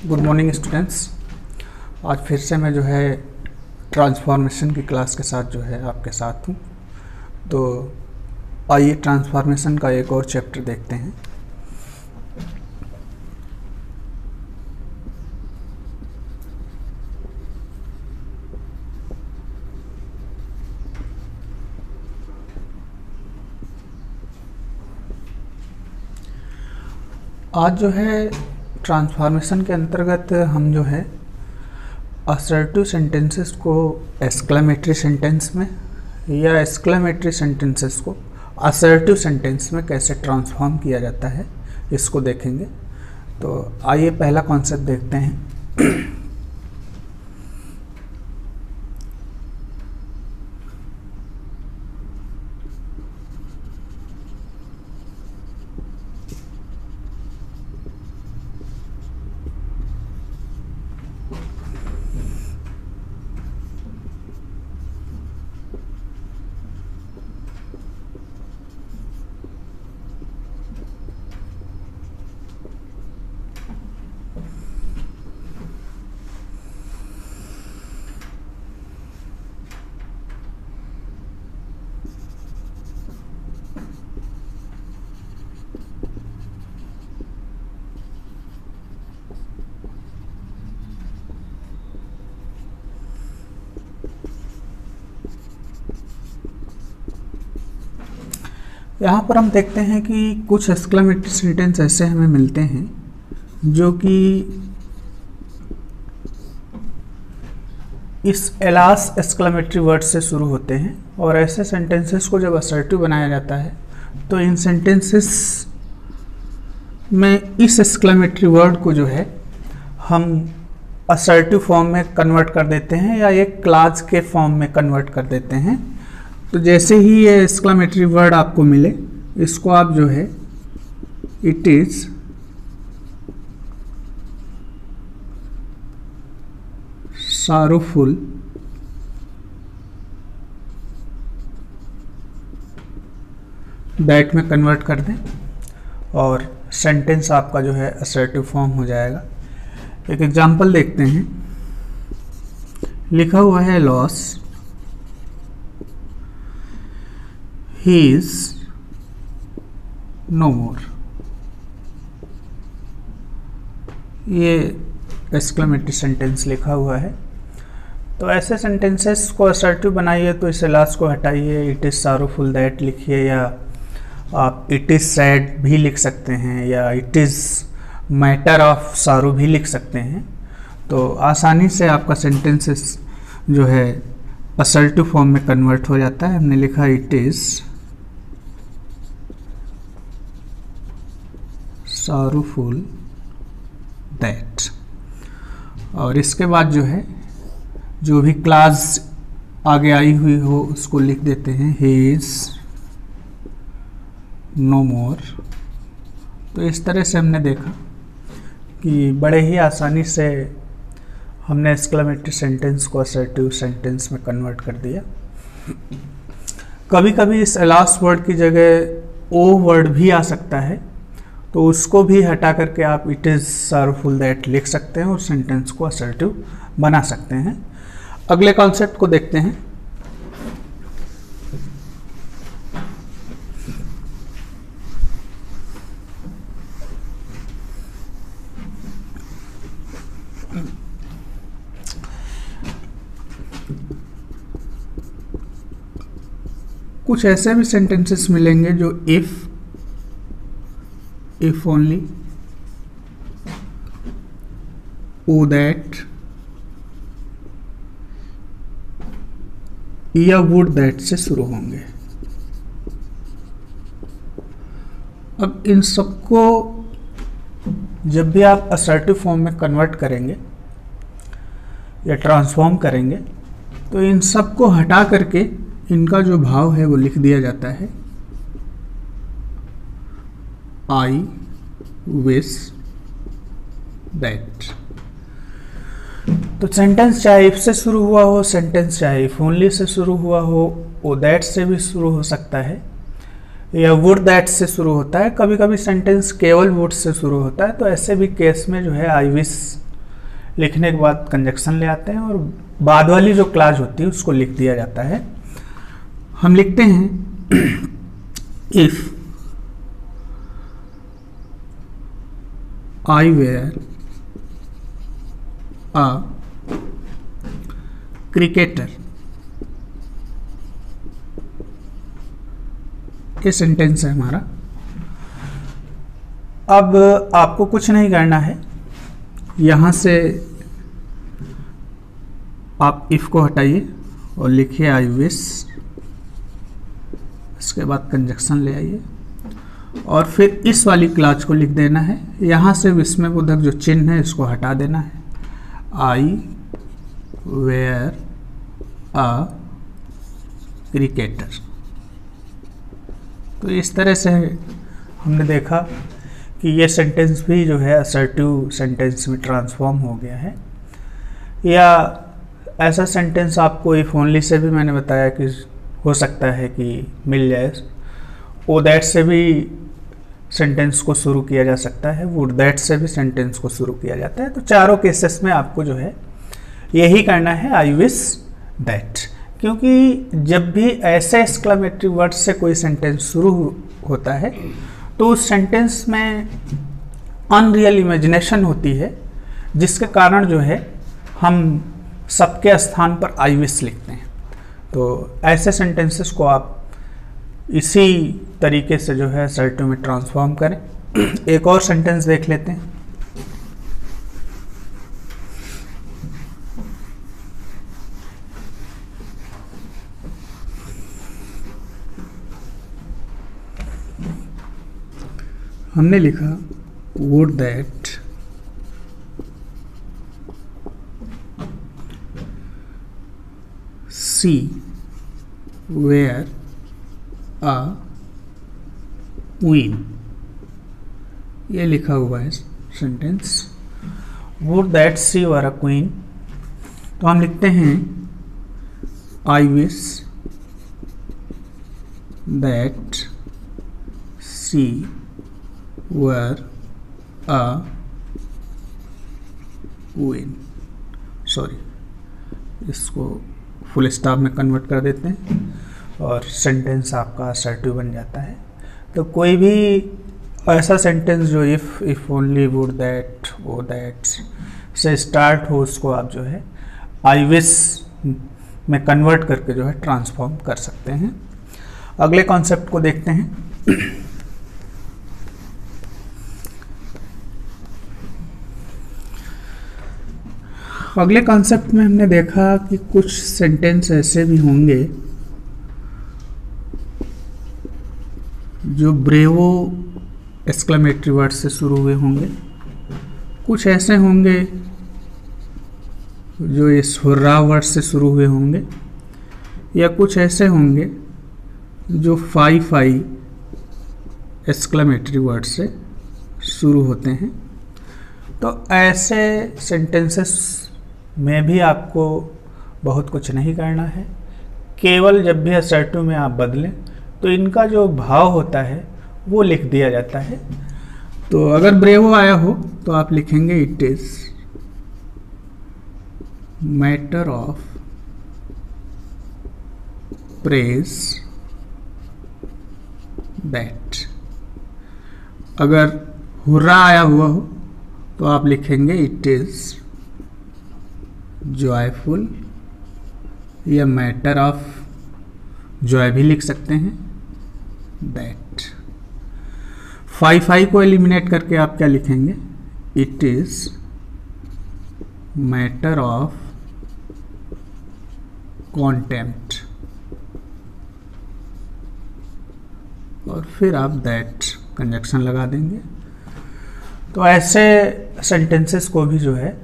Good morning students. आज फिर से मैं जो है ट्रांसफॉर्मेशन की क्लास के साथ जो है आपके साथ हूँ। तो आइए ट्रांसफॉर्मेशन का एक और चैप्टर देखते हैं। आज जो है ट्रांसफॉर्मेशन के अंतर्गत हम जो है असर्टिव सेंटेंसेस को एक्सक्लेमेटरी सेंटेंस में या एक्सक्लेमेटरी सेंटेंसेस को असर्टिव सेंटेंस में कैसे ट्रांसफॉर्म किया जाता है इसको देखेंगे। तो आइए पहला कॉन्सेप्ट देखते हैं। यहाँ पर हम देखते हैं कि कुछ एक्सक्लेमेटरी सेंटेंस ऐसे हमें मिलते हैं जो कि इस एलास एक्सक्लेमेटरी वर्ड से शुरू होते हैं, और ऐसे सेंटेंसेस को जब असर्टिव बनाया जाता है तो इन सेंटेंसेस में इस एक्सक्लेमेटरी वर्ड को जो है हम असर्टिव फॉर्म में कन्वर्ट कर देते हैं या एक क्लाज के फॉर्म में कन्वर्ट कर देते हैं। तो जैसे ही ये एक्सक्लेमेटरी वर्ड आपको मिले, इसको आप जो है इट इज sorrowful दैट में कन्वर्ट कर दें और सेंटेंस आपका जो है असर्टिव फॉर्म हो जाएगा। एक एग्जांपल देखते हैं। लिखा हुआ है लॉस ही इज नो मोर। ये एक्सक्लेमेटरी सेंटेंस लिखा हुआ है। तो ऐसे सेंटेंसेस को असर्टिव बनाइए तो इस लास्ट को हटाइए, इट इज़ सारोफुल दैट लिखिए, या आप इट इज़ सैड भी लिख सकते हैं, या इट इज़ मैटर ऑफ सारो भी लिख सकते हैं। तो आसानी से आपका सेंटेंसेस जो है असर्टिव फॉर्म में कन्वर्ट हो जाता है। हमने लिखा इट इज़ sorrowful that, और इसके बाद जो है जो भी क्लास आगे आई हुई हो उसको लिख देते हैं he is no more। तो इस तरह से हमने देखा कि बड़े ही आसानी से हमने एक्सक्लेमेटरी सेंटेंस को असर्टिव सेंटेंस में कन्वर्ट कर दिया। कभी कभी इस लास्ट वर्ड की जगह ओ वर्ड भी आ सकता है, तो उसको भी हटा करके आप इट इज़ sorrowful दैट लिख सकते हैं और सेंटेंस को असर्टिव बना सकते हैं। अगले कॉन्सेप्ट को देखते हैं। कुछ ऐसे भी सेंटेंसेस मिलेंगे जो if only, oh that या would that से शुरू होंगे। अब इन सबको जब भी आप असर्टिव फॉर्म में कन्वर्ट करेंगे या ट्रांसफॉर्म करेंगे तो इन सबको हटा करके इनका जो भाव है वो लिख दिया जाता है I wish that। तो सेंटेंस चाहे इफ से शुरू हुआ हो, सेंटेंस चाहे इफ ओनली से शुरू हुआ हो, ओ दैट से भी शुरू हो सकता है, या वुड दैट से शुरू होता है। कभी कभी सेंटेंस केवल वुड से शुरू होता है। तो ऐसे भी केस में जो है आई विश लिखने के बाद कंजक्शन ले आते हैं और बाद वाली जो क्लॉज होती है उसको लिख दिया जाता है। हम लिखते हैं if I were a cricketer, ये सेंटेंस है हमारा। अब आपको कुछ नहीं करना है, यहाँ से आप इफ को हटाइए और लिखिए आई विश, इसके बाद कंजक्शन ले आइए और फिर इस वाली क्लॉज को लिख देना है। यहाँ से विस्मयबोधक जो चिन्ह है इसको हटा देना है। आई वेयर अ क्रिकेटर। तो इस तरह से हमने देखा कि ये सेंटेंस भी जो है असर्टिव सेंटेंस में ट्रांसफॉर्म हो गया है। या ऐसा सेंटेंस आपको इफ ओनली से भी मैंने बताया कि हो सकता है कि मिल जाए। ओ दैट से भी सेंटेंस को शुरू किया जा सकता है, वुड दैट से भी सेंटेंस को शुरू किया जाता है। तो चारों केसेस में आपको जो है यही करना है, आई विश दैट। क्योंकि जब भी ऐसे एक्सक्लेमेटरी वर्ड से कोई सेंटेंस शुरू होता है तो उस सेंटेंस में अनरियल इमेजिनेशन होती है, जिसके कारण जो है हम सबके स्थान पर आई विश लिखते हैं। तो ऐसे सेंटेंसेस को आप इसी तरीके से जो है असर्टिव में ट्रांसफॉर्म करें। एक और सेंटेंस देख लेते हैं। हमने लिखा would that she were a queen, ये लिखा हुआ है sentence. Would that she were a queen. तो हम लिखते हैं I wish that she were a queen. Sorry, इसको फुल स्टॉप में कन्वर्ट कर देते हैं और सेंटेंस आपका असर्टिव बन जाता है। तो कोई भी ऐसा सेंटेंस जो if only, would that, O that से स्टार्ट हो, उसको आप जो है आई विश में कन्वर्ट करके जो है ट्रांसफॉर्म कर सकते हैं। अगले कॉन्सेप्ट को देखते हैं। अगले कॉन्सेप्ट में हमने देखा कि कुछ सेंटेंस ऐसे भी होंगे जो ब्रेवो एक्सक्लेमेटरी वर्ड से शुरू हुए होंगे, कुछ ऐसे होंगे जो इस हुर्रा वर्ड से शुरू हुए होंगे, या कुछ ऐसे होंगे जो फाई एक्सक्लेमेटरी वर्ड से शुरू होते हैं। तो ऐसे सेंटेंसेस में भी आपको बहुत कुछ नहीं करना है, केवल जब भी असर्टिव में आप बदलें तो इनका जो भाव होता है वो लिख दिया जाता है। तो अगर ब्रेवो आया हो तो आप लिखेंगे it is matter of praise that. अगर हुर्रा आया हुआ हो तो आप लिखेंगे इट इज जॉयफुल, या मैटर ऑफ जॉय भी लिख सकते हैं दैट। फाई को एलिमिनेट करके आप क्या लिखेंगे, it is matter of contempt, और फिर आप दैट कंजक्शन लगा देंगे। तो ऐसे सेंटेंसेस को भी जो है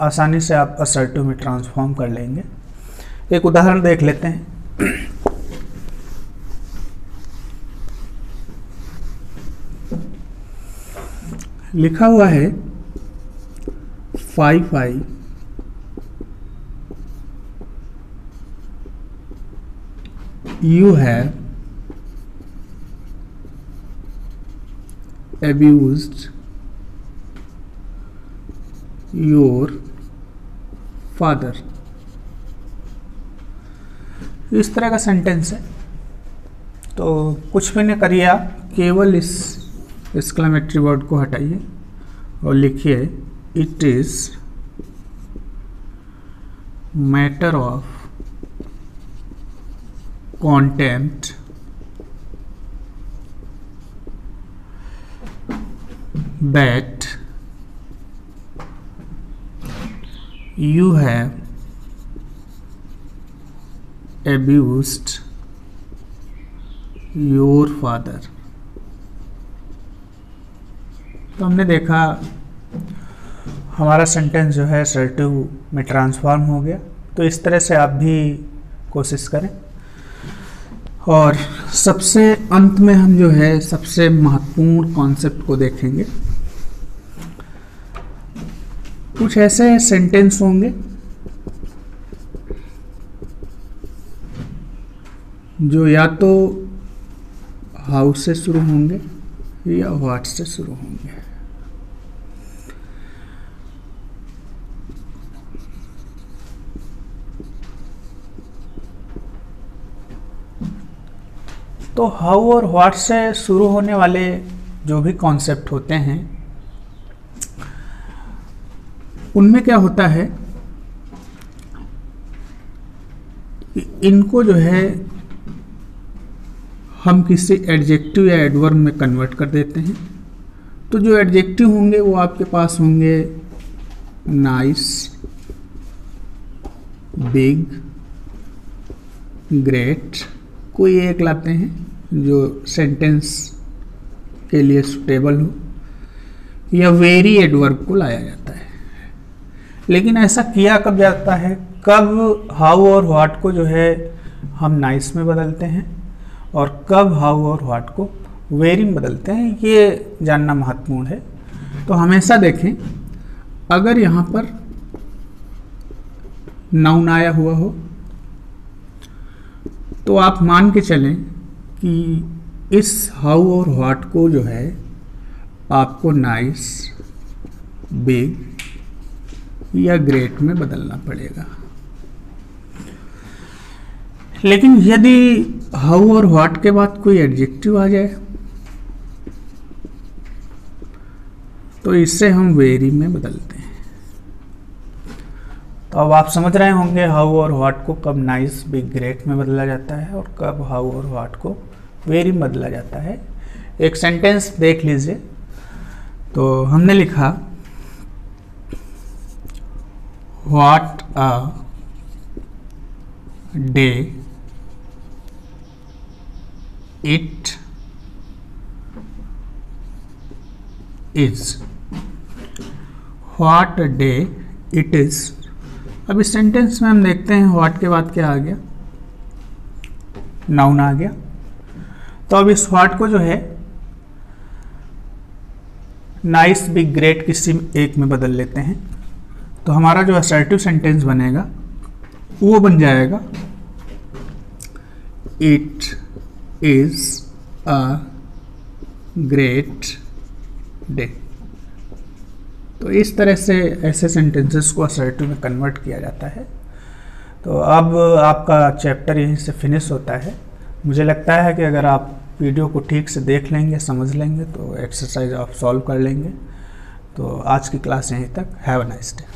आसानी से आप असर्टिव में ट्रांसफॉर्म कर लेंगे। एक उदाहरण देख लेते हैं। लिखा हुआ है fie you have abused your father. इस तरह का सेंटेंस है। तो कुछ भी नहीं करिए, आप केवल इस एक्सक्लेमेटरी वर्ड को हटाइए और लिखिए it is matter of contempt that you have abused your father। तो हमने देखा हमारा सेंटेंस जो है असर्टिव में ट्रांसफॉर्म हो गया। तो इस तरह से आप भी कोशिश करें। और सबसे अंत में हम जो है सबसे महत्वपूर्ण कॉन्सेप्ट को देखेंगे। कुछ ऐसे सेंटेंस होंगे जो या तो हाउ से शुरू होंगे या व्हाट से शुरू होंगे। तो हाउ और व्हाट से शुरू होने वाले जो भी कॉन्सेप्ट होते हैं उनमें क्या होता है कि इनको जो है हम किसी एडजेक्टिव या एडवर्ब में कन्वर्ट कर देते हैं। तो जो एडजेक्टिव होंगे वो आपके पास होंगे नाइस, बिग, ग्रेट। कोई एक लाते हैं जो सेंटेंस के लिए सुटेबल हो, या वेरी एडवर्ब को लाया जाता है। लेकिन ऐसा किया कब जाता है, कब हाउ और व्हाट को जो है हम नाइस में बदलते हैं और कब हाउ और व्हाट को वेरी में बदलते हैं, ये जानना महत्वपूर्ण है। तो हमेशा देखें, अगर यहाँ पर नाउन आया हुआ हो तो आप मान के चलें कि इस हाउ और व्हाट को जो है आपको नाइस, बिग या ग्रेट में बदलना पड़ेगा। लेकिन यदि हाउ और व्हाट के बाद कोई एडजेक्टिव आ जाए तो इससे हम वेरी में बदलते हैं। तो अब आप समझ रहे होंगे हाउ और व्हाट को कब नाइस, बिग, ग्रेट में बदला जाता है और कब हाउ और व्हाट को वेरी में बदला जाता है। एक सेंटेंस देख लीजिए। तो हमने लिखा what a day it is. What a day it is. अब इस सेंटेंस में हम देखते हैं व्हाट के बाद क्या आ गया, नाउन आ गया। तो अब इस व्हाट को जो है नाइस, बिग, ग्रेट किसी एक में बदल लेते हैं। तो हमारा जो असर्टिव सेंटेंस बनेगा वो बन जाएगा it is a great day. तो इस तरह से ऐसे सेंटेंसेस को असर्टिव में कन्वर्ट किया जाता है। तो अब आपका चैप्टर यहीं से फिनिश होता है। मुझे लगता है कि अगर आप वीडियो को ठीक से देख लेंगे, समझ लेंगे तो एक्सरसाइज आप सॉल्व कर लेंगे। तो आज की क्लास यहीं तक। Have a nice day.